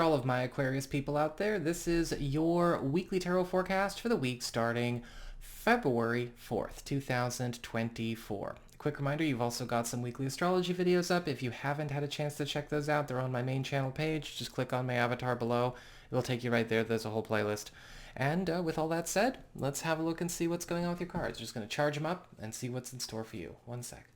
all of my Aquarius people out there. This is your weekly tarot forecast for the week starting February 4th, 2024. Quick reminder, you've also got some weekly astrology videos up. If you haven't had a chance to check those out, they're on my main channel page. Just click on my avatar below. It'll take you right there. There's a whole playlist. And with all that said, let's have a look and see what's going on with your cards. Just going to charge them up and see what's in store for you. One sec.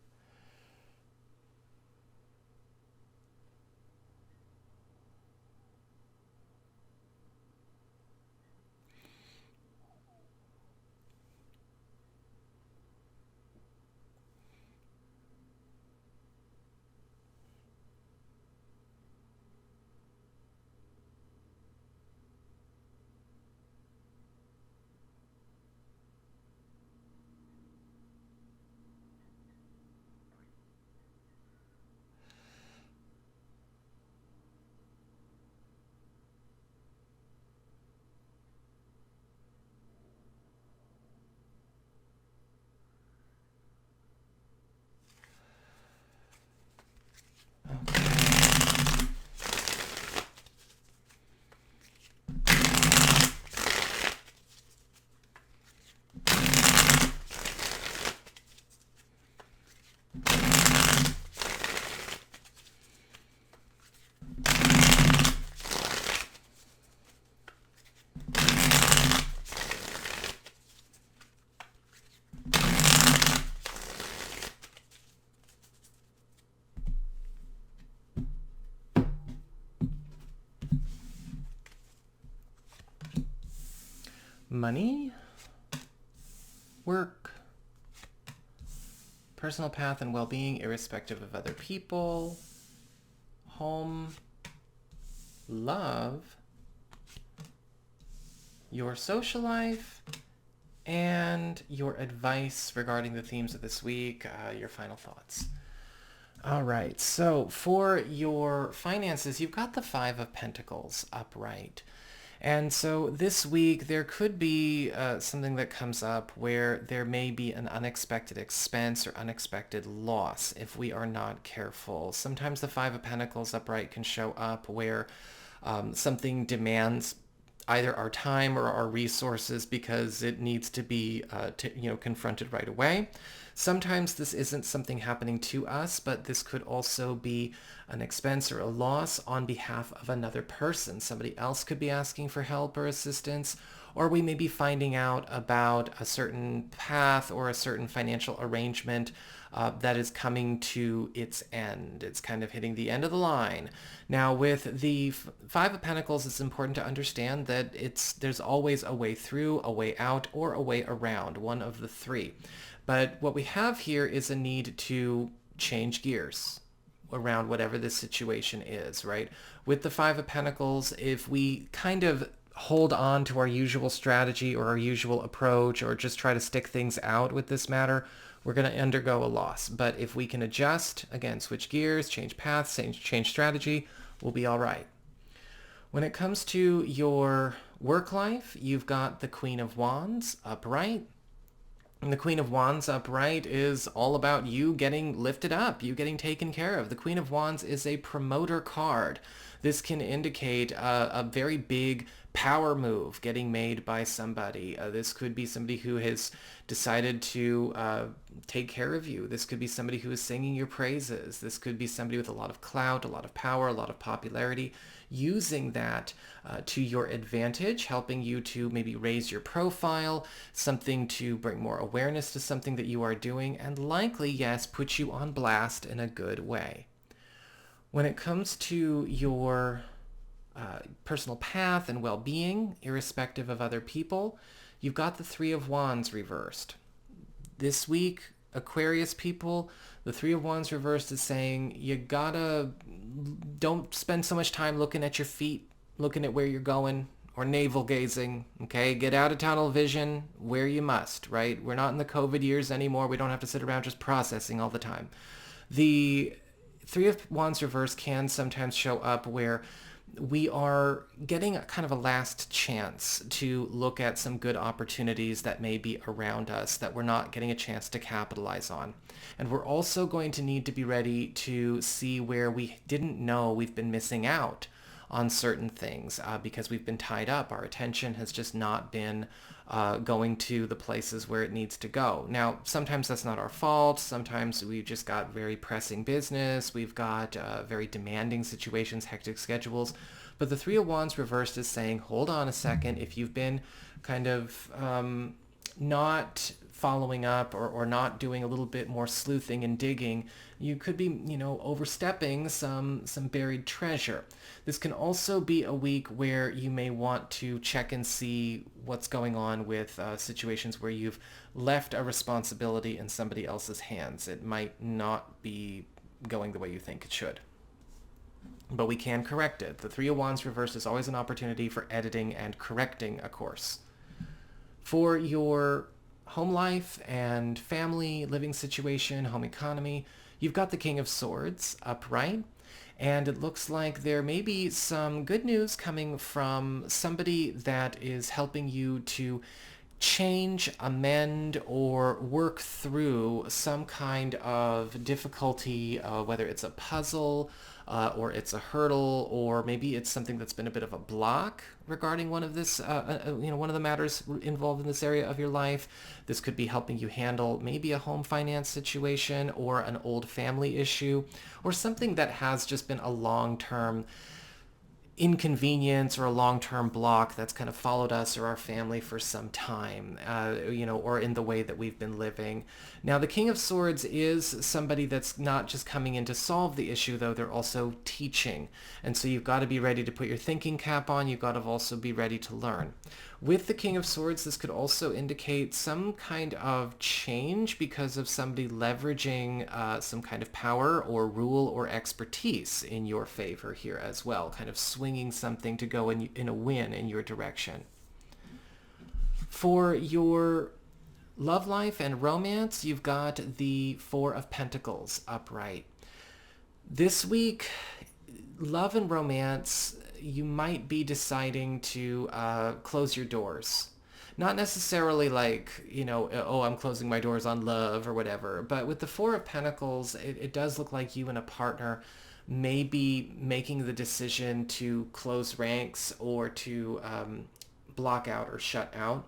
Money, work, personal path and well-being irrespective of other people, home, love, your social life, and your advice regarding the themes of this week, your final thoughts. All right, so for your finances, you've got the Five of Pentacles upright. And so this week there could be something that comes up where there may be an unexpected expense or unexpected loss if we are not careful. Sometimes the Five of Pentacles upright can show up where something demands either our time or our resources because it needs to be confronted right away. Sometimes this isn't something happening to us, but this could also be an expense or a loss on behalf of another person. Somebody else could be asking for help or assistance, or we may be finding out about a certain path or a certain financial arrangement that is coming to its end. It's kind of hitting the end of the line. Now, with the Five of Pentacles, it's important to understand that there's always a way through, a way out, or a way around, one of the three. But what we have here is a need to change gears around whatever this situation is, right? With the Five of Pentacles, if we kind of hold on to our usual strategy or our usual approach or just try to stick things out with this matter, we're going to undergo a loss. But if we can adjust, again, switch gears, change paths, change strategy, we'll be all right. When it comes to your work life, you've got the Queen of Wands upright. And the Queen of Wands upright is all about you getting lifted up, you getting taken care of. The Queen of Wands is a promoter card. This can indicate a very big power move getting made by somebody. This could be somebody who has decided to take care of you. This could be somebody who is singing your praises. This could be somebody with a lot of clout, a lot of power, a lot of popularity, using that to your advantage, helping you to maybe raise your profile, something to bring more awareness to something that you are doing, and likely, yes, put you on blast in a good way. When it comes to your personal path and well-being, irrespective of other people, you've got the Three of Wands reversed. This week, Aquarius people, the Three of Wands reversed is saying don't spend so much time looking at your feet, looking at where you're going, or navel gazing, okay? Get out of tunnel vision where you must, right? We're not in the COVID years anymore. We don't have to sit around just processing all the time. The Three of Wands reverse can sometimes show up where we are getting a kind of a last chance to look at some good opportunities that may be around us that we're not getting a chance to capitalize on. And we're also going to need to be ready to see where we didn't know we've been missing out on certain things because we've been tied up. Our attention has just not been going to the places where it needs to go. Now, sometimes that's not our fault. Sometimes we've just got very pressing business. We've got very demanding situations, hectic schedules. But the Three of Wands reversed is saying, hold on a second. If you've been kind of not following up or not doing a little bit more sleuthing and digging, you could be, overstepping some buried treasure. This can also be a week where you may want to check and see what's going on with situations where you've left a responsibility in somebody else's hands. It might not be going the way you think it should. But we can correct it. The Three of Wands reversed is always an opportunity for editing and correcting a course. For your home life and family living situation, home economy, you've got the King of Swords upright. And it looks like there may be some good news coming from somebody that is helping you to change, amend, or work through some kind of difficulty, whether it's a puzzle or it's a hurdle, or maybe it's something that's been a bit of a block regarding one of one of the matters involved in this area of your life. This could be helping you handle maybe a home finance situation or an old family issue, or something that has just been a long-term inconvenience or a long-term block that's kind of followed us or our family for some time, or in the way that we've been living. Now, the King of Swords is somebody that's not just coming in to solve the issue, though. They're also teaching. And so you've got to be ready to put your thinking cap on. You've got to also be ready to learn. With the King of Swords, this could also indicate some kind of change because of somebody leveraging some kind of power or rule or expertise in your favor here as well, kind of swinging something to go in a win in your direction. For your love life and romance, you've got the Four of Pentacles upright. This week, love and romance, you might be deciding to close your doors. Not necessarily like, I'm closing my doors on love or whatever, but with the Four of Pentacles, it does look like you and a partner may be making the decision to close ranks or to block out or shut out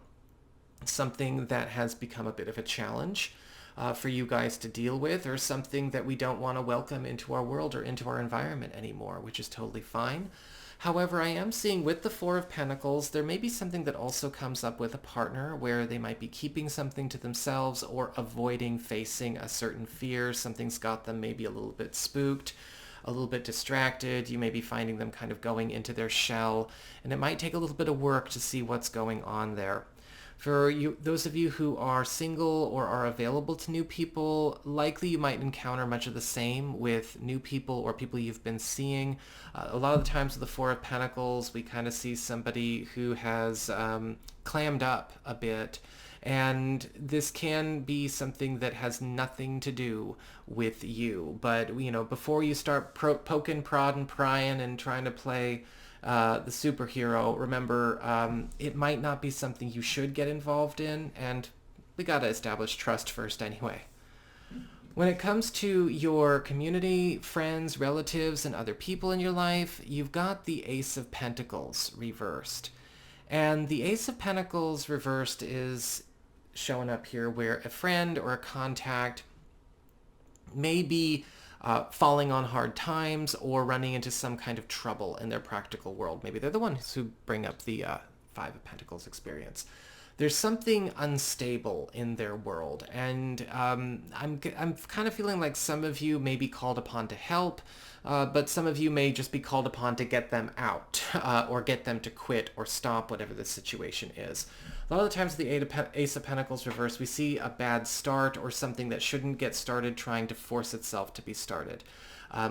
something that has become a bit of a challenge for you guys to deal with, or something that we don't want to welcome into our world or into our environment anymore, which is totally fine. However, I am seeing with the Four of Pentacles, there may be something that also comes up with a partner where they might be keeping something to themselves or avoiding facing a certain fear. Something's got them maybe a little bit spooked, a little bit distracted. You may be finding them kind of going into their shell, and it might take a little bit of work to see what's going on there. For you, those of you who are single or are available to new people, likely you might encounter much of the same with new people or people you've been seeing. A lot of the times with the Four of Pentacles, we kind of see somebody who has clammed up a bit. And this can be something that has nothing to do with you. But, before you start poking, prodding, prying, and trying to play the superhero, remember, it might not be something you should get involved in, and we got to establish trust first anyway. When it comes to your community, friends, relatives, and other people in your life, you've got the Ace of Pentacles reversed. And the Ace of Pentacles reversed is showing up here where a friend or a contact may be falling on hard times or running into some kind of trouble in their practical world. Maybe they're the ones who bring up the Five of Pentacles experience. There's something unstable in their world, and I'm kind of feeling like some of you may be called upon to help, but some of you may just be called upon to get them out or get them to quit or stop whatever the situation is. A lot of the times the Ace of Pentacles reverse, we see a bad start or something that shouldn't get started trying to force itself to be started,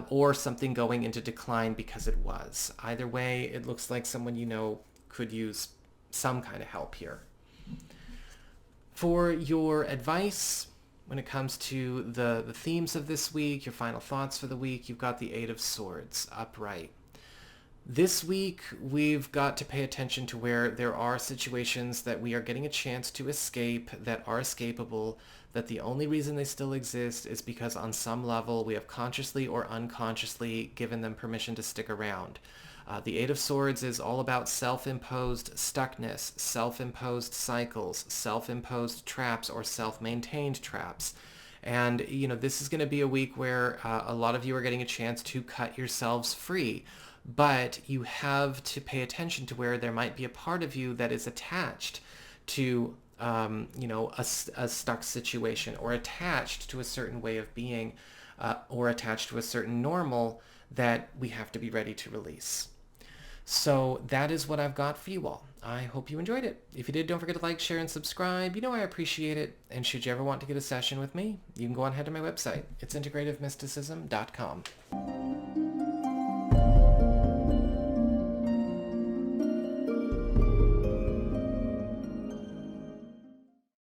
or something going into decline because it was. Either way, it looks like someone could use some kind of help here. For your advice, when it comes to the themes of this week, your final thoughts for the week, you've got the Eight of Swords upright. This week, we've got to pay attention to where there are situations that we are getting a chance to escape, that are escapable, that the only reason they still exist is because on some level we have consciously or unconsciously given them permission to stick around. The Eight of Swords is all about self-imposed stuckness, self-imposed cycles, self-imposed traps, or self-maintained traps. And, this is going to be a week where a lot of you are getting a chance to cut yourselves free. But you have to pay attention to where there might be a part of you that is attached to, a stuck situation, or attached to a certain way of being, or attached to a certain normal that we have to be ready to release. So that is what I've got for you all. I hope you enjoyed it. If you did, don't forget to like, share, and subscribe. I appreciate it. And should you ever want to get a session with me, you can go on ahead to my website. It's integrativemysticism.com.